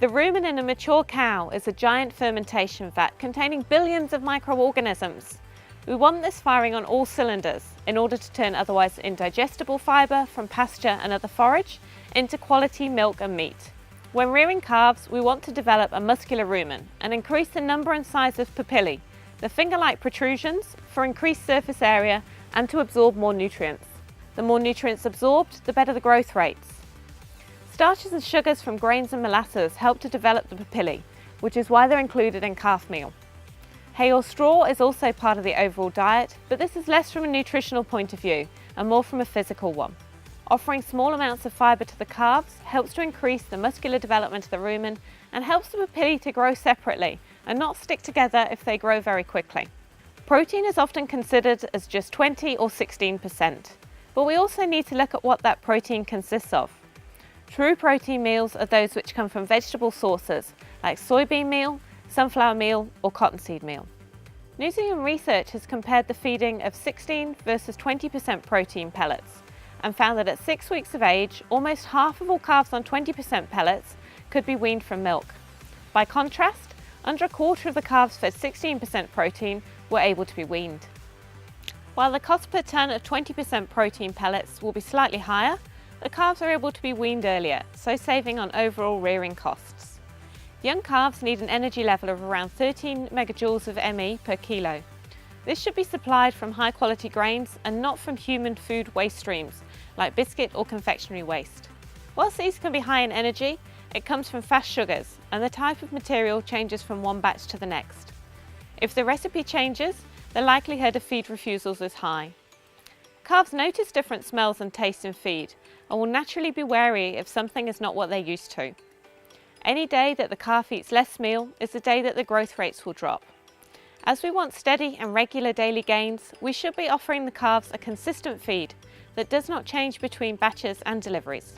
The rumen in a mature cow is a giant fermentation vat containing billions of microorganisms. We want this firing on all cylinders in order to turn otherwise indigestible fibre from pasture and other forage into quality milk and meat. When rearing calves, we want to develop a muscular rumen and increase the number and size of papillae, the finger-like protrusions, for increased surface area and to absorb more nutrients. The more nutrients absorbed, the better the growth rates. Starches and sugars from grains and molasses help to develop the papillae, which is why they're included in calf meal. Hay or straw is also part of the overall diet, but this is less from a nutritional point of view and more from a physical one. Offering small amounts of fibre to the calves helps to increase the muscular development of the rumen and helps the papillae to grow separately and not stick together if they grow very quickly. Protein is often considered as just 20 or 16%, but we also need to look at what that protein consists of. True protein meals are those which come from vegetable sources like soybean meal, sunflower meal or cottonseed meal. New Zealand research has compared the feeding of 16 versus 20% protein pellets and found that at 6 weeks of age, almost half of all calves on 20% pellets could be weaned from milk. By contrast, under a quarter of the calves fed 16% protein were able to be weaned. While the cost per tonne of 20% protein pellets will be slightly higher, the calves are able to be weaned earlier, so saving on overall rearing costs. Young calves need an energy level of around 13 megajoules of ME per kilo. This should be supplied from high quality grains and not from human food waste streams like biscuit or confectionery waste. Whilst these can be high in energy, it comes from fast sugars and the type of material changes from one batch to the next. If the recipe changes, the likelihood of feed refusals is high. Calves notice different smells and tastes in feed and will naturally be wary if something is not what they're used to. Any day that the calf eats less meal is the day that the growth rates will drop. As we want steady and regular daily gains, we should be offering the calves a consistent feed that does not change between batches and deliveries.